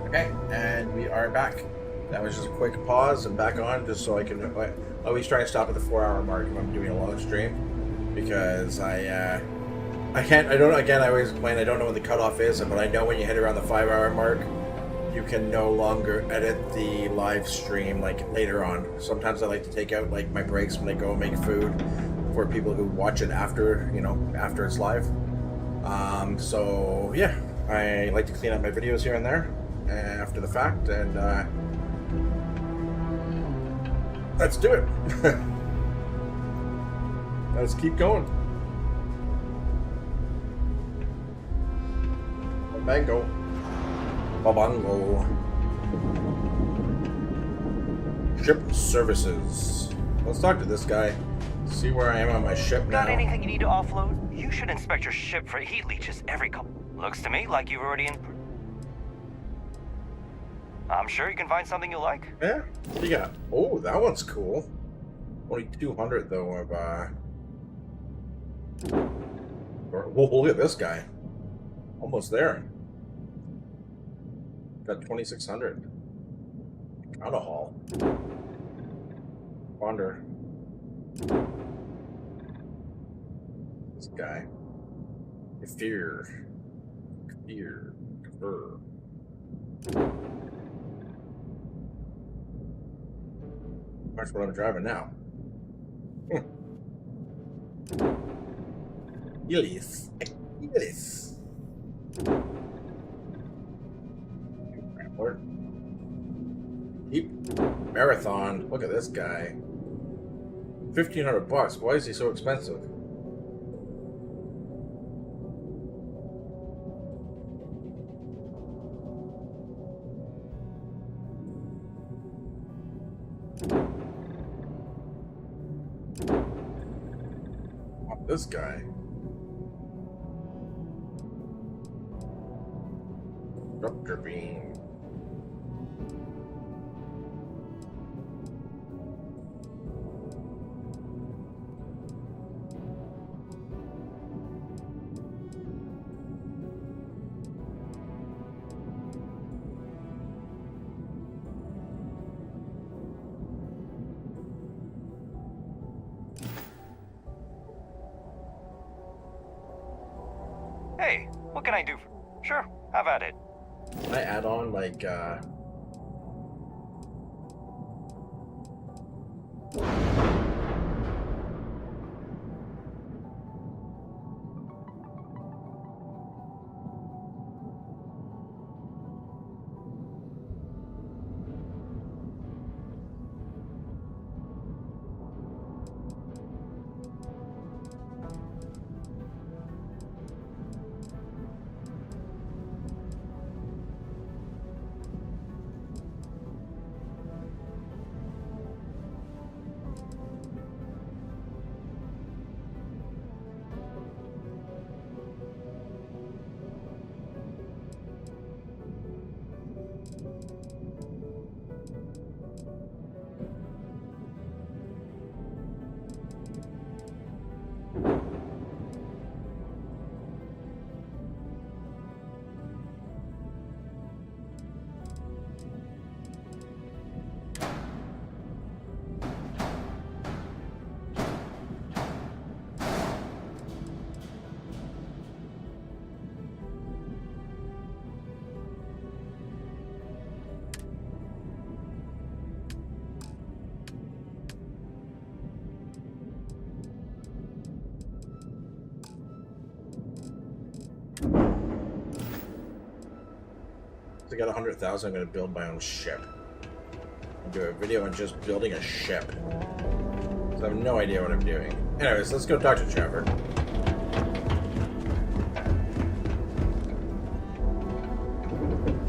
Okay, and we are back. That was just a quick pause and back on, just so I can. I always try to stop at the 4-hour mark if I'm doing a long stream, because I can't. I don't. Again, I always explain I don't know what the cutoff is, but I know when you hit around the 5-hour mark, you can no longer edit the live stream like later on. Sometimes I like to take out like my breaks when I go and make food for people who watch it after, you know, after it's live. So yeah, I like to clean up my videos here and there after the fact, and let's do it. Let's keep going. Babango. Babango. Ship services. Let's talk to this guy. See where I am on my ship now. Got anything you need to offload? You should inspect your ship for heat leeches every couple. Looks to me like you've already I'm sure you can find something you like. Yeah? What do you got? Oh, that one's cool. Only 200 though of Whoa, look at this guy. Almost there. Got 2600. Got a haul. Wander. This guy. Fear. That's what I'm driving now. Yes. Deep marathon. Look at this guy. $1,500. Why is he so expensive? This guy. Rupture beam. Hey, what can I do? Sure, have at it. Can I add on like I got 100,000, I'm going to build my own ship. I'll do a video on just building a ship. Because I have no idea what I'm doing. Anyways, let's go talk to Trevor.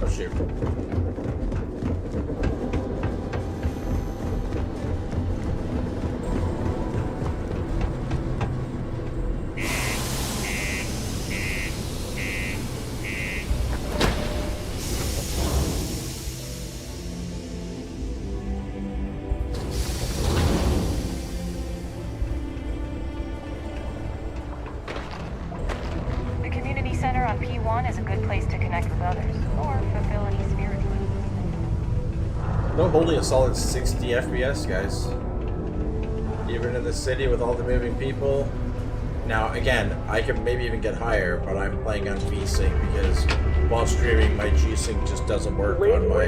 Oh, shoot. Center on P1 is a good place to connect with others, or fulfill any spiritual No holding a solid 60 FPS, guys. Even in the city with all the moving people. Now, again, I can maybe even get higher, but I'm playing on V-Sync because while streaming, my G-Sync just doesn't work on my,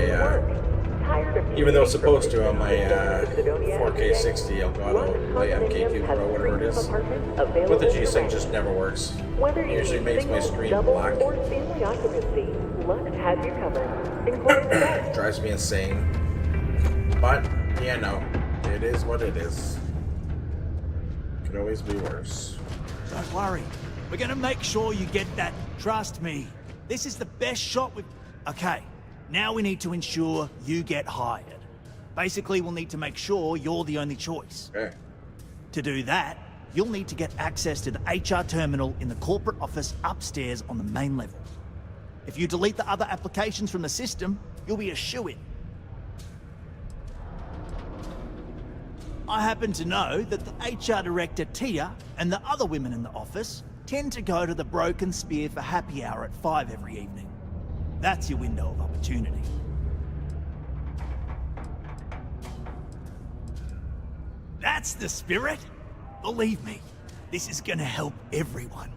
even though it's supposed to on my 4K 60 Elgato, my MK2 Pro, whatever it is. But the G-Sync just never works. It usually makes my screen black. Drives me insane. But, yeah, no. It is what it is. Could always be worse. Don't worry. We're gonna make sure you get that. Trust me. This is the best shot we've... Okay. Now we need to ensure you get hired. Basically, we'll need to make sure you're the only choice. Okay. To do that, you'll need to get access to the HR terminal in the corporate office upstairs on the main level. If you delete the other applications from the system, you'll be a shoo-in. I happen to know that the HR director, Tia, and the other women in the office tend to go to the Broken Spear for happy hour at 5 every evening. That's your window of opportunity. That's the spirit. Believe me, this is gonna help everyone.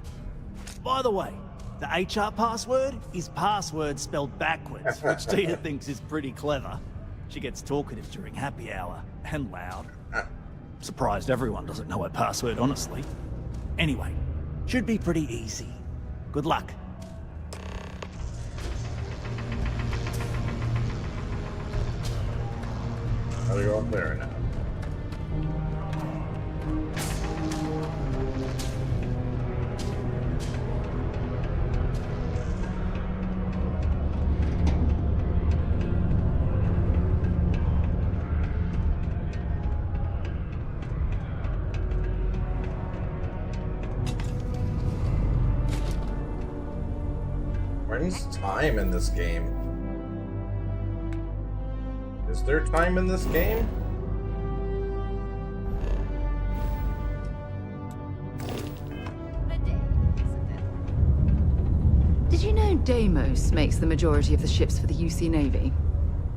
By the way, the HR password is password spelled backwards, which Tia thinks is pretty clever. She gets talkative during happy hour, and loud. Surprised everyone doesn't know her password, honestly. Anyway, should be pretty easy. Good luck. How do you go up there now? When's time in this game? Is there time in this game? Did you know Deimos makes the majority of the ships for the UC Navy?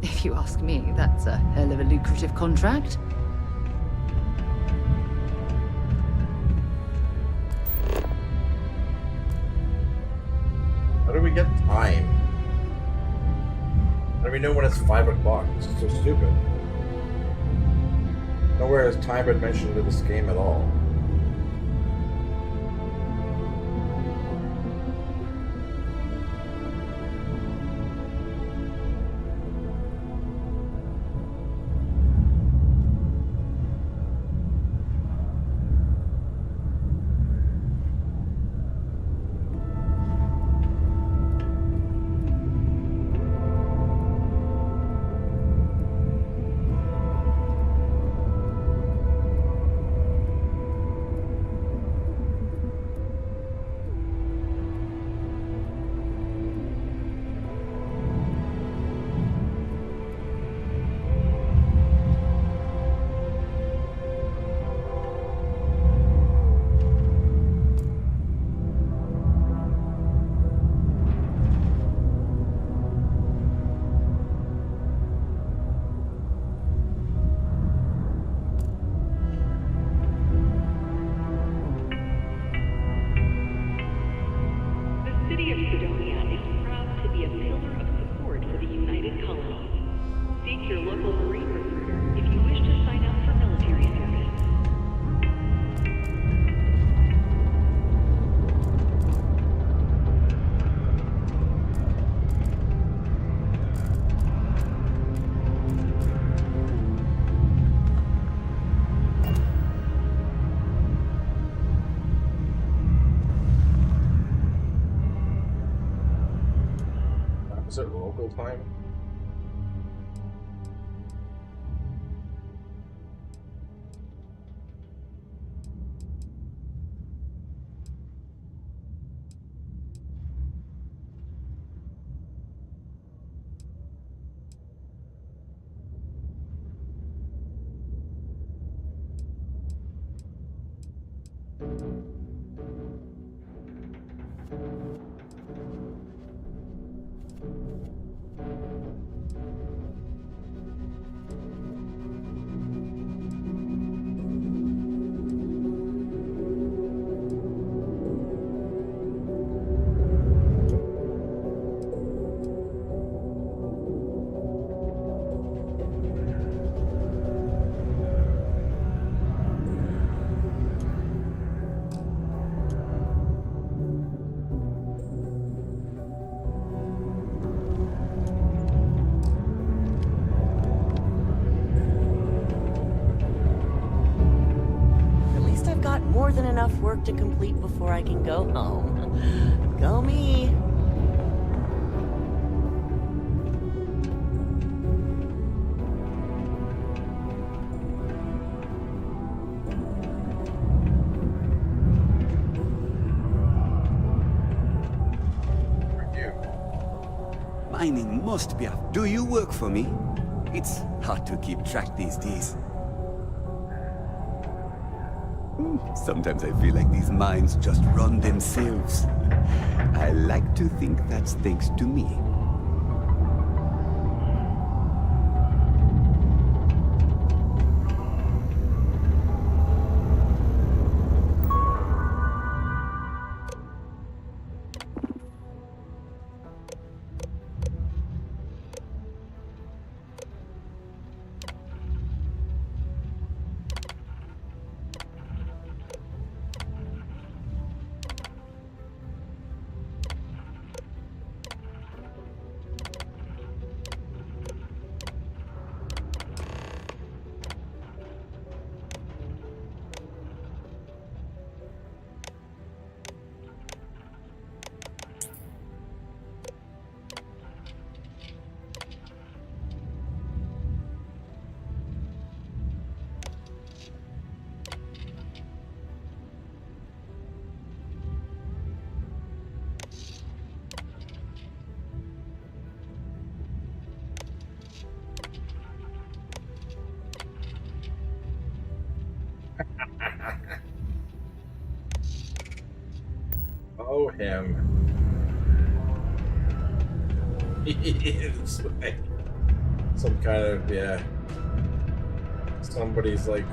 If you ask me, that's a hell of a lucrative contract. How do we get time? How do we know when it's 5 o'clock? This is so stupid. Nowhere is time been mentioned in this game at all. Is it local time? more than enough work to complete before I can go home. Go me. Mining must be up. Do you work for me? It's hard to keep track these days. Sometimes I feel like these mines just run themselves. I like to think that's thanks to me. Oh, him. He is like some kind of, yeah. Somebody's like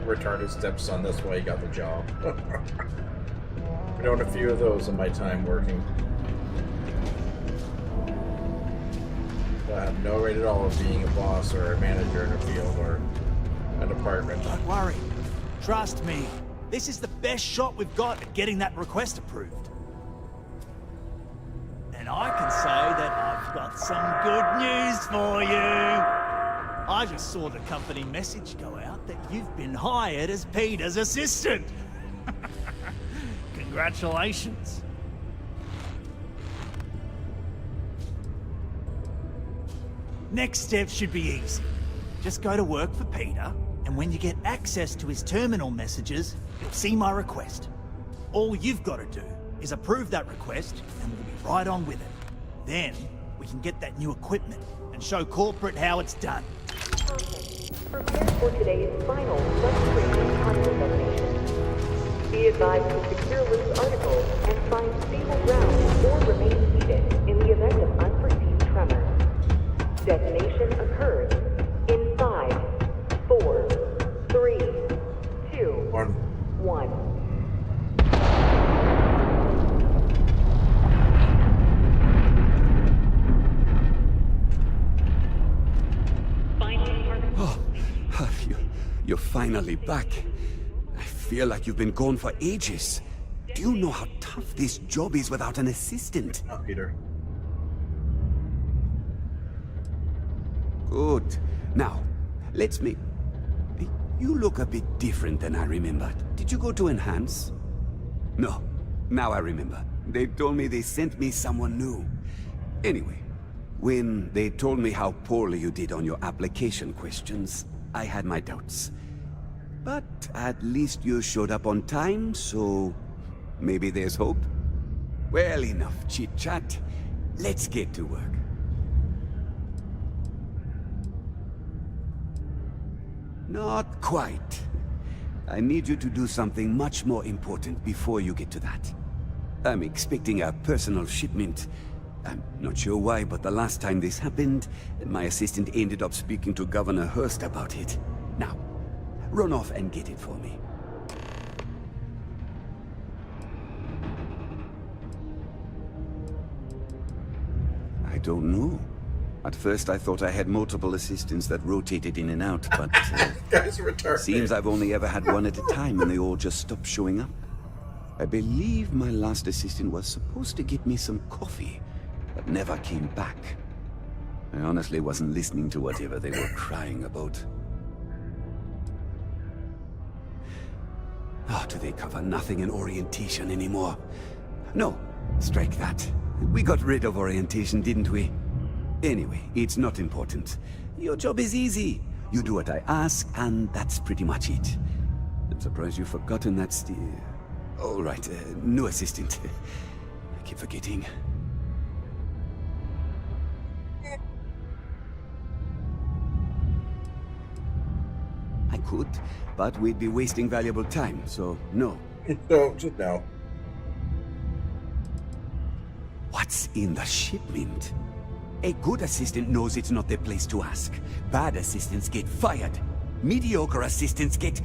retarded stepson, that's why he got the job. I've known a few of those in my time working. I have no rate at all of being a boss or a manager in a field or a department. Don't worry. Trust me. This is the best shot we've got at getting that request approved. And I can say that I've got some good news for you. I just saw the company message go out that you've been hired as Peter's assistant. Congratulations. Next step should be easy. Just go to work for Peter, and when you get access to his terminal messages, you'll see my request. All you've got to do is approve that request, and we'll be right on with it. Then, we can get that new equipment and show corporate how it's done. Prepare for today's final frustration content destination. Be advised to secure loose articles and find stable ground or remain seated in the event of unforeseen tremor. Detonation occurs in 5, 4, 3, 2, 1. You're finally back. I feel like you've been gone for ages. Do you know how tough this job is without an assistant? Oh, Peter. Good. Now, let's make... You look a bit different than I remembered. Did you go to Enhance? No. Now I remember. They told me they sent me someone new. Anyway, when they told me how poorly you did on your application questions, I had my doubts. But at least you showed up on time, so maybe there's hope? Well, enough chit-chat. Let's get to work. Not quite. I need you to do something much more important before you get to that. I'm expecting a personal shipment. I'm not sure why, but the last time this happened, my assistant ended up speaking to Governor Hurst about it. Now, run off and get it for me. I don't know. At first I thought I had multiple assistants that rotated in and out, but... Guys are retarded. Seems I've only ever had one at a time and they all just stopped showing up. I believe my last assistant was supposed to get me some coffee, but never came back. I honestly wasn't listening to whatever they were crying about. Oh, they cover nothing in orientation anymore? No, strike that. We got rid of orientation, didn't we? Anyway, it's not important. Your job is easy. You do what I ask, and that's pretty much it. I'm surprised you've forgotten that's the... All right, new assistant. I keep forgetting. I could, but we'd be wasting valuable time, so no. No, just no. What's in the shipment? A good assistant knows it's not their place to ask. Bad assistants get fired. Mediocre assistants get...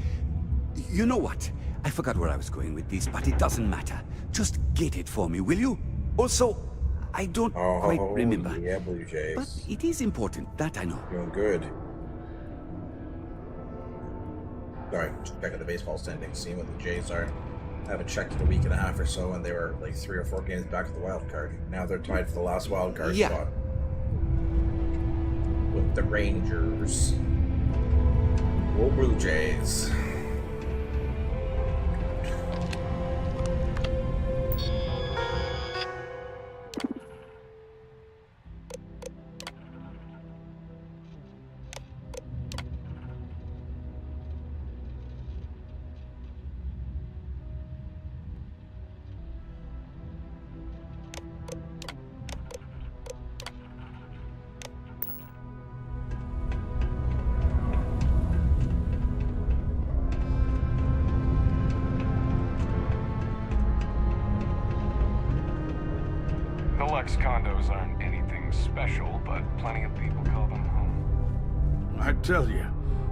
You know what? I forgot where I was going with this, but it doesn't matter. Just get it for me, will you? Also, I don't quite remember. Yeah, Blue Jays. But it is important, that I know. Doing good. Alright, just check out the baseball standings, seeing what the Jays are. I haven't checked in a week and a half or so, and they were like 3 or 4 games back at the wild card. Now they're tied for the last wild card spot. With the Rangers. Go Blue Jays. Condos aren't anything special, but plenty of people call them home. I tell you,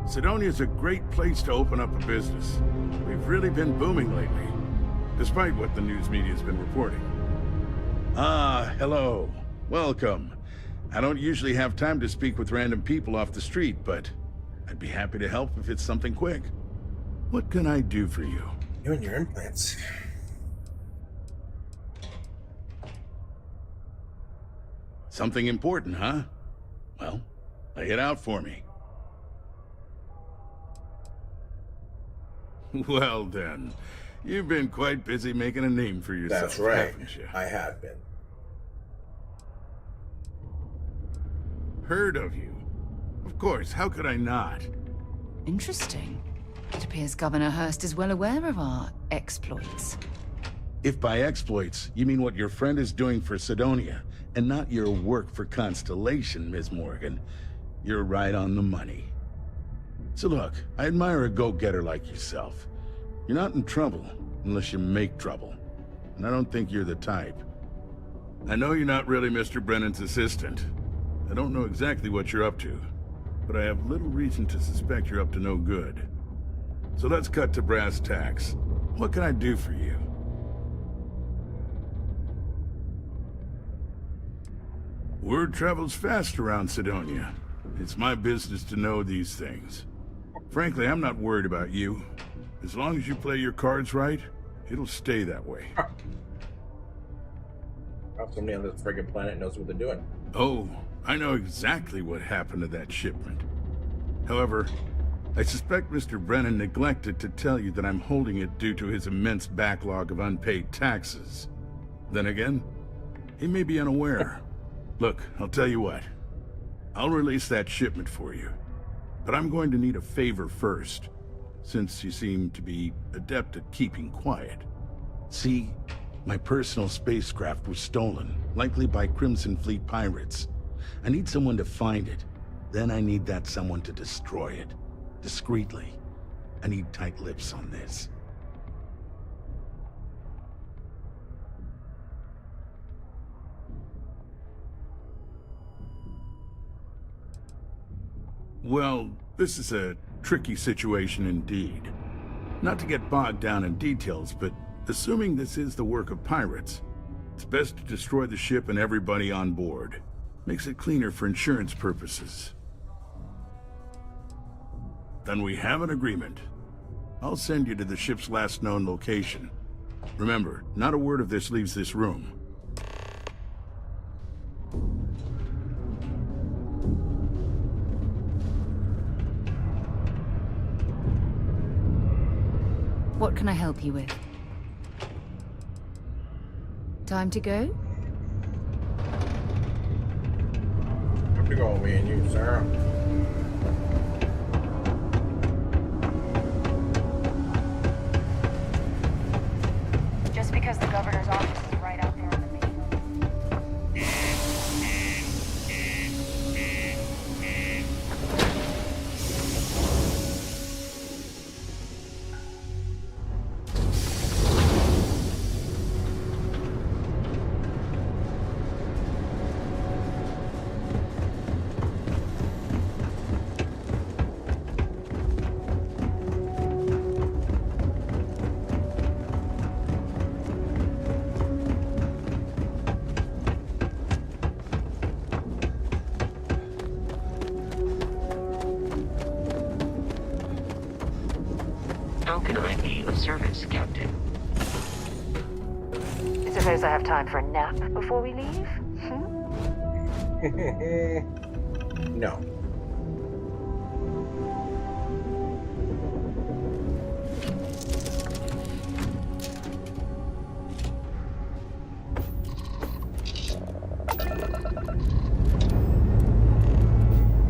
Sidonia's a great place to open up a business. We've really been booming lately, despite what the news media's been reporting. Ah, hello. Welcome. I don't usually have time to speak with random people off the street, but I'd be happy to help if it's something quick. What can I do for you? You and your implants. Something important, huh? Well, lay it out for me. Well then, you've been quite busy making a name for yourself, That's right. haven't you? I have been. Heard of you. Of course, how could I not? Interesting. It appears Governor Hurst is well aware of our exploits. If by exploits, you mean what your friend is doing for Sidonia, and not your work for Constellation, Ms. Morgan, you're right on the money. So look, I admire a go-getter like yourself. You're not in trouble, unless you make trouble. And I don't think you're the type. I know you're not really Mr. Brennan's assistant. I don't know exactly what you're up to, but I have little reason to suspect you're up to no good. So let's cut to brass tacks. What can I do for you? Word travels fast around Sidonia. It's my business to know these things. Frankly, I'm not worried about you. As long as you play your cards right, it'll stay that way. Somebody on this friggin' planet knows what they're doing. Oh, I know exactly what happened to that shipment. However, I suspect Mr. Brennan neglected to tell you that I'm holding it due to his immense backlog of unpaid taxes. Then again, he may be unaware. Look, I'll tell you what. I'll release that shipment for you. But I'm going to need a favor first, since you seem to be adept at keeping quiet. See, my personal spacecraft was stolen, likely by Crimson Fleet pirates. I need someone to find it. Then I need that someone to destroy it. Discreetly. I need tight lips on this. Well, this is a tricky situation indeed. Not to get bogged down in details, but assuming this is the work of pirates, it's best to destroy the ship and everybody on board. Makes it cleaner for insurance purposes. Then we have an agreement. I'll send you to the ship's last known location. Remember, not a word of this leaves this room. What What can I help you with? Time to go? Good to go, me and you, Sarah. Just because the governor's office is right out there on the main road. How can I be of service, Captain? Suppose I have time for a nap before we leave? No.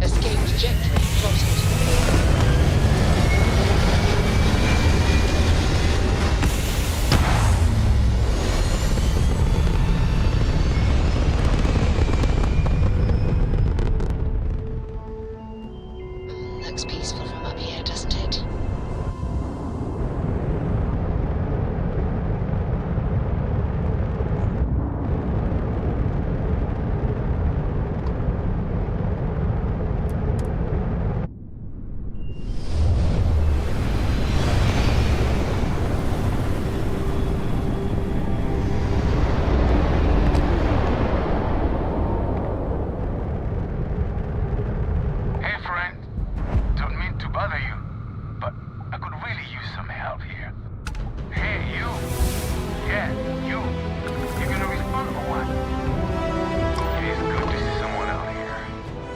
Escape trajectory plotted. Looks peaceful from up here, doesn't it? Hey, friend. Don't mean to bother you, but I could really use some help here. Hey, you. Yeah, you. You gonna respond or what? It is good to see someone out here.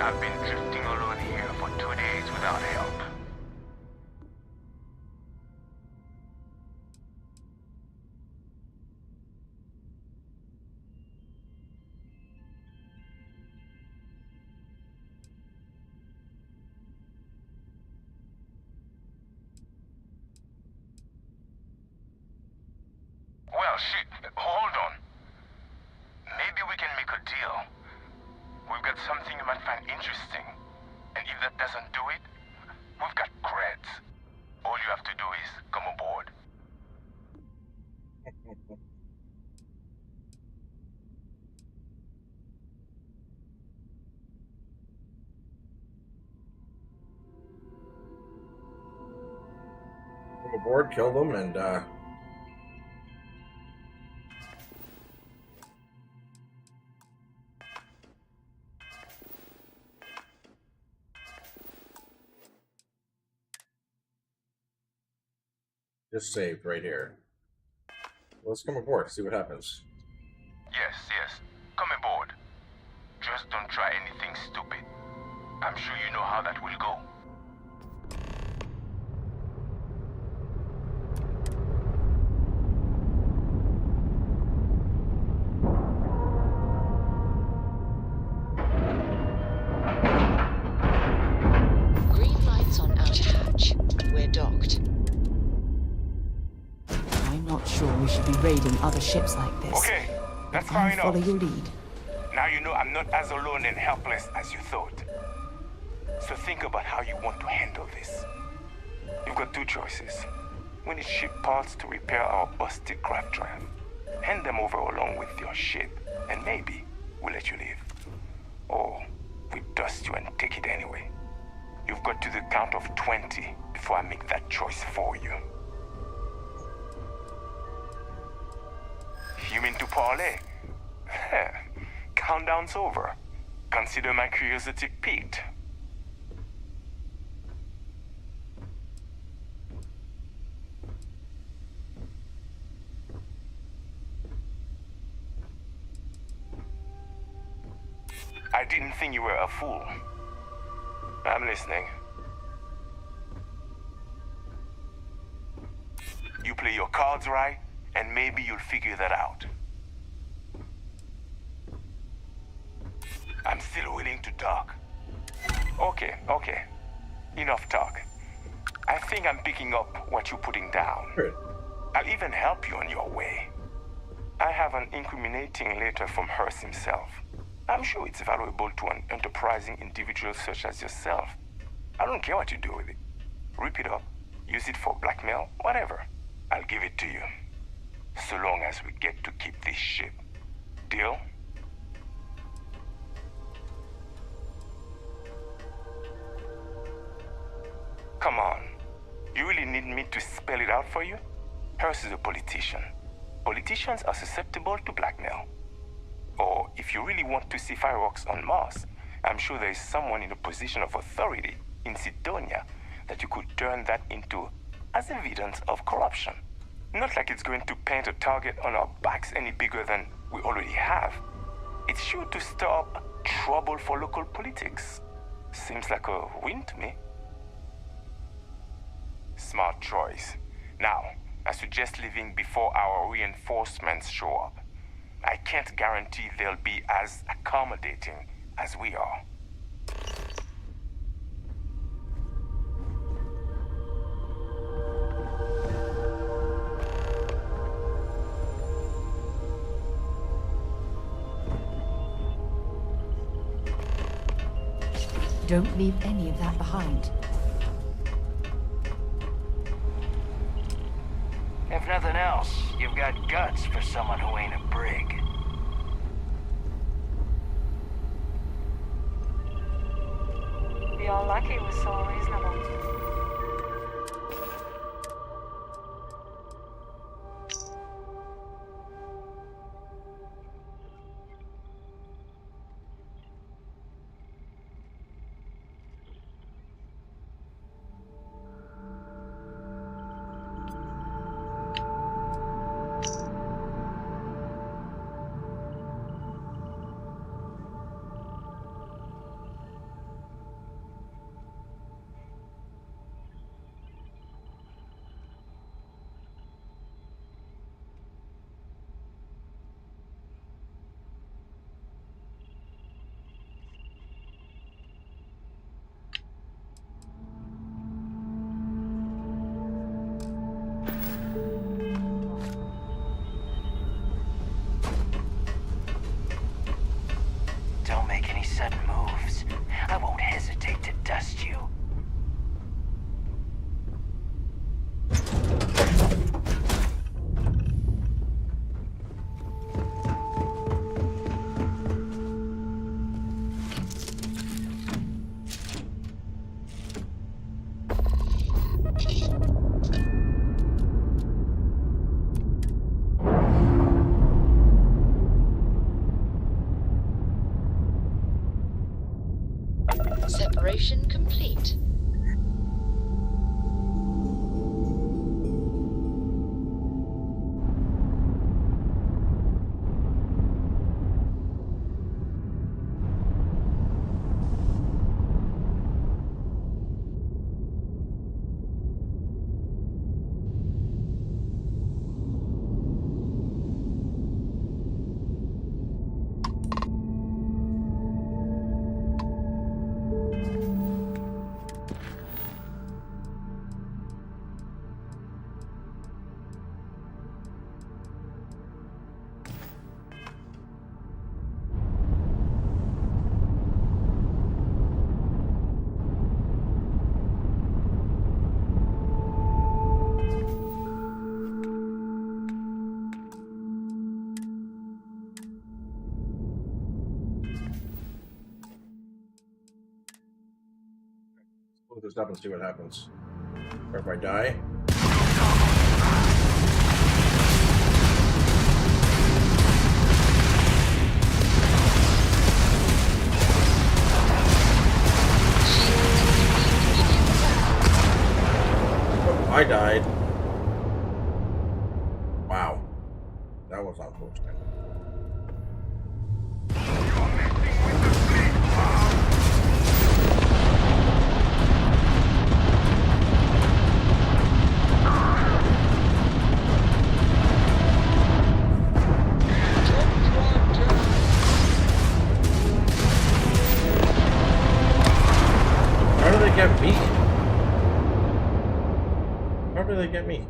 I've been drifting alone here for 2 days without help. Well, shit, hold on. Maybe we can make a deal. We've got something you might find interesting. And if that doesn't do it, we've got creds. All you have to do is come aboard. Come aboard, kill them, and just saved right here. Let's come aboard, see what happens. Yes, yes. Come aboard. Just don't try anything stupid. I'm sure you know how that will go. Green lights on outer hatch. We're docked. I'm not sure we should be raiding other ships like this. Okay, that's I'll far enough. follow your lead. Now you know I'm not as alone and helpless as you thought. So think about how you want to handle this. You've got two choices. We need ship parts to repair our busted craft drive. Hand them over along with your ship, and maybe we'll let you leave. Or we dust you and take it anyway. You've got to the count of 20 before I make that choice for you. You mean to parlay? Countdown's over. Consider my curiosity piqued. I didn't think you were a fool. I'm listening. You play your cards right, and maybe you'll figure that out. I'm still willing to talk. Okay. Enough talk. I think I'm picking up what you're putting down. Good. I'll even help you on your way. I have an incriminating letter from Hearst himself. I'm sure it's valuable to an enterprising individual such as yourself. I don't care what you do with it. Rip it up, use it for blackmail, whatever. I'll give it to you. So long as we get to keep this ship. Deal? Come on. You really need me to spell it out for you? Hearst is a politician. Politicians are susceptible to blackmail. Or if you really want to see fireworks on Mars, I'm sure there is someone in a position of authority in Sidonia that you could turn that into as evidence of corruption. Not like it's going to paint a target on our backs any bigger than we already have. It's sure to stir up trouble for local politics. Seems like a win to me. Smart choice. Now, I suggest leaving before our reinforcements show up. I can't guarantee they'll be as accommodating as we are. Don't leave any of that behind. If nothing else, you've got guts for someone who ain't a brig. You're lucky it was so reasonable. Don't make any sudden moves. I won't hesitate to dust you. Separation complete. Look this up and see what happens. Or if I die. Oh, I died. Wow. That was unfortunate. they get me? How do they get me?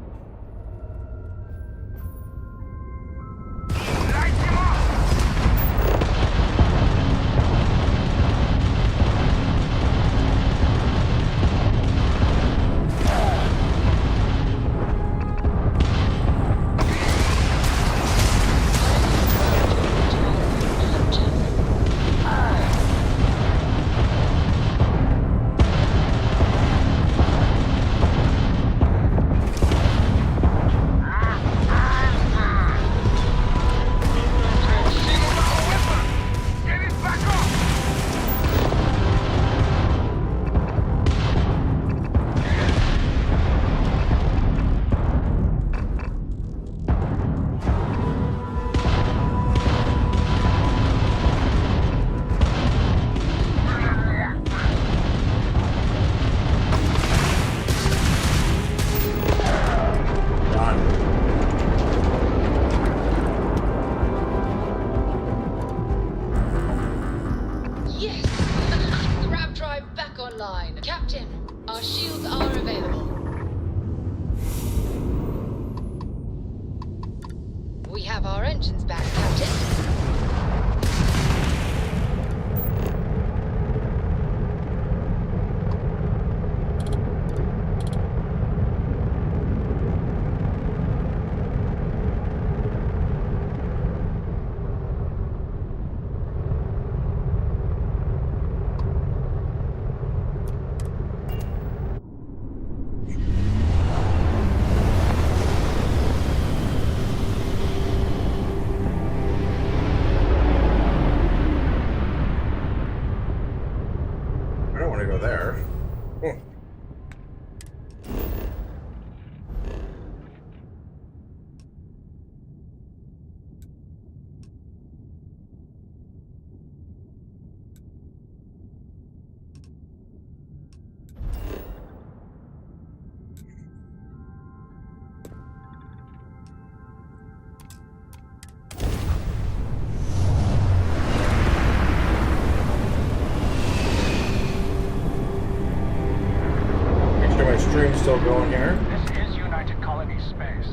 Still going here. This is United Colony Space.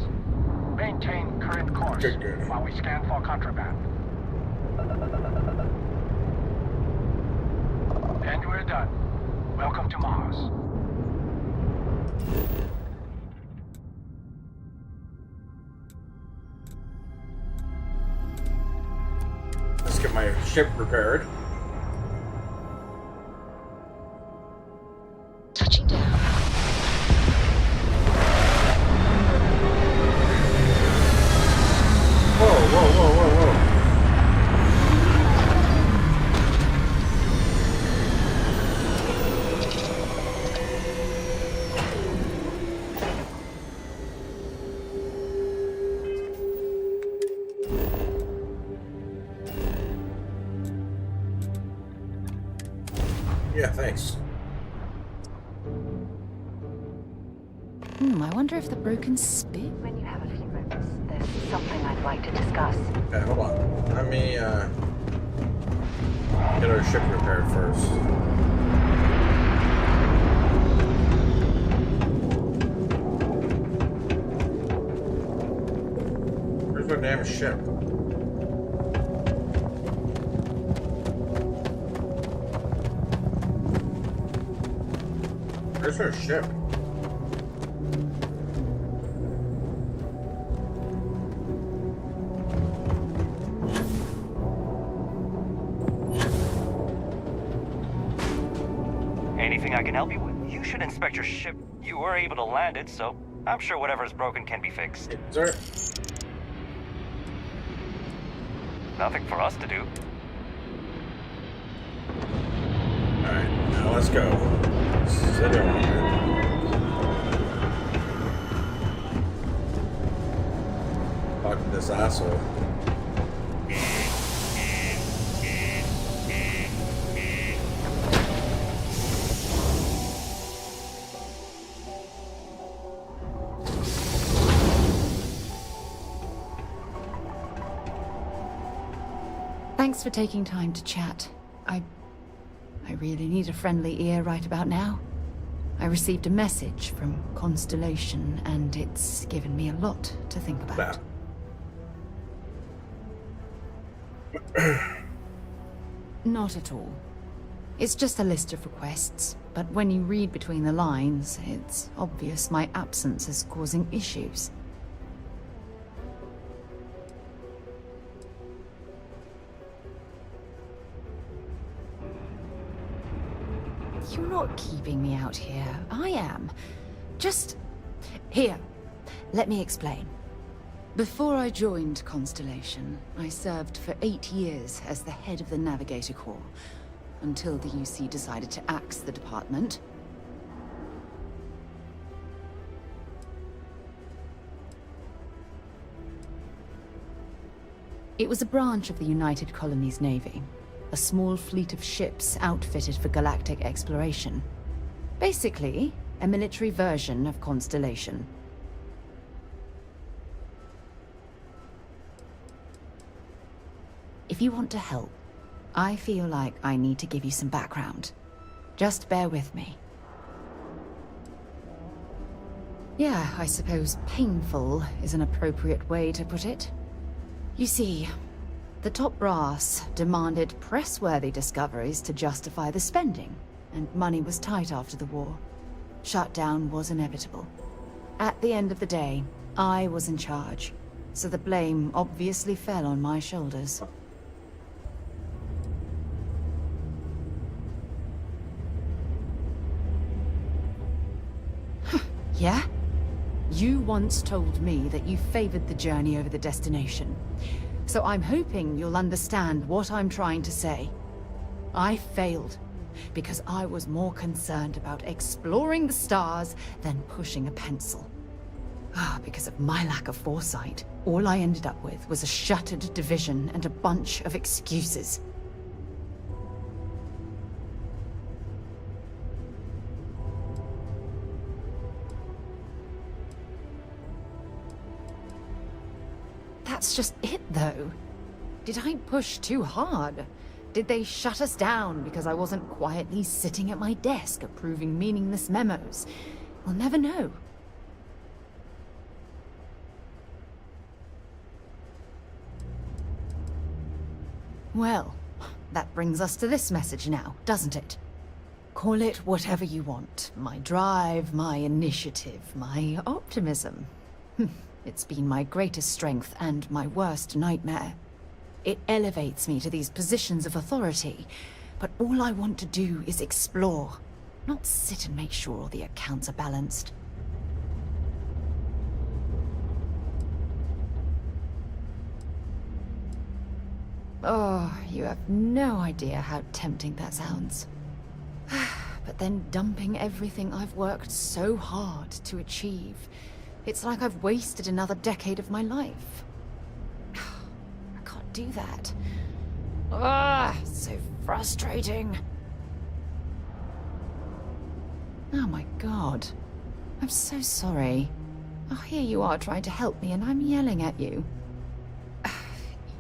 Maintain current course Good. while we scan for contraband. And we're done. Welcome to Mars. Let's get my ship repaired. Touching down. Whoa. Yeah, thanks. I wonder if the broken spit... When you have a few moments, there's something I'd like to discuss. Okay, hold on. Let me get our ship repaired first. Where's our damn ship? Where's our ship? Anything I can help you with? You should inspect your ship. You were able to land it, so I'm sure whatever's broken can be fixed. Sir? Nothing for us to do. Alright, now let's go. Sit down here. Talk to this asshole. Thanks for taking time to chat. I really need a friendly ear right about now. I received a message from Constellation, and it's given me a lot to think about. Not at all. It's just a list of requests, but when you read between the lines, it's obvious my absence is causing issues. You're not keeping me out here. I am. Just... Here, let me explain. Before I joined Constellation, I served for 8 years as the head of the Navigator Corps, until the UC decided to axe the department. It was a branch of the United Colonies Navy, a small fleet of ships outfitted for galactic exploration. Basically, a military version of Constellation. If you want to help, I feel like I need to give you some background. Just bear with me. Yeah, I suppose painful is an appropriate way to put it. You see, the top brass demanded press-worthy discoveries to justify the spending, and money was tight after the war. Shutdown was inevitable. At the end of the day, I was in charge, so the blame obviously fell on my shoulders. Yeah? You once told me that you favored the journey over the destination. So I'm hoping you'll understand what I'm trying to say. I failed because I was more concerned about exploring the stars than pushing a pencil. Because of my lack of foresight, all I ended up with was a shattered division and a bunch of excuses. That's just it, though. Did I push too hard? Did they shut us down because I wasn't quietly sitting at my desk approving meaningless memos? We'll never know. Well, that brings us to this message now, doesn't it? Call it whatever you want. My drive, my initiative, my optimism. It's been my greatest strength and my worst nightmare. It elevates me to these positions of authority, but all I want to do is explore, not sit and make sure all the accounts are balanced. Oh, you have no idea how tempting that sounds. But then dumping everything I've worked so hard to achieve, it's like I've wasted another decade of my life. I can't do that. So frustrating. Oh my god. I'm so sorry. Oh, here you are trying to help me and I'm yelling at you.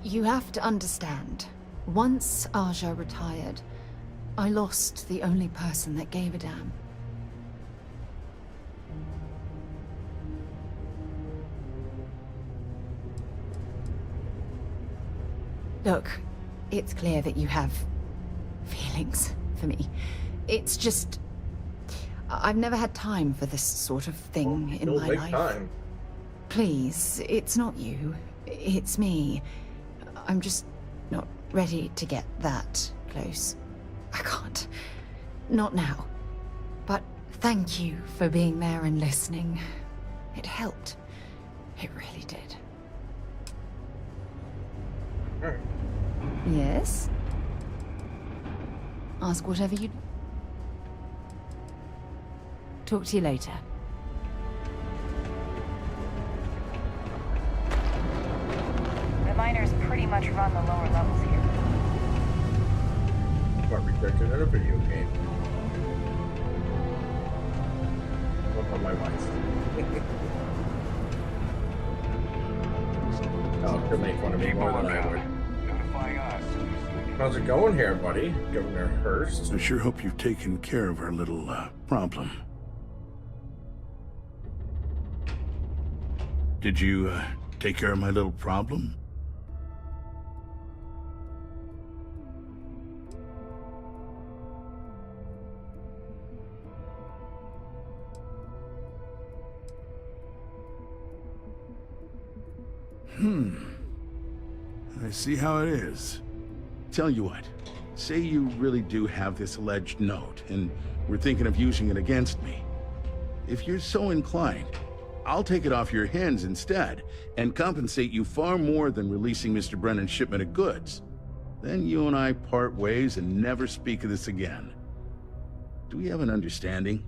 You have to understand. Once Aja retired, I lost the only person that gave a damn. Look, it's clear that you have feelings for me. It's just... I've never had time for this sort of thing in my life. Time. Please, it's not you. It's me. I'm just not ready to get that close. I can't. Not now. But thank you for being there and listening. It helped. It really did. Yes? Ask whatever you... Talk to you later. The miners pretty much run the lower levels here. What, rejected another video game? What on my wife? Oh, he'll make fun of me more than I would. How's it going here, buddy? Governor Hurst? I sure hope you've taken care of our little problem. Did you, take care of my little problem? I see how it is. Tell you what, say you really do have this alleged note, and we're thinking of using it against me. If you're so inclined, I'll take it off your hands instead, and compensate you far more than releasing Mr. Brennan's shipment of goods. Then you and I part ways and never speak of this again. Do we have an understanding?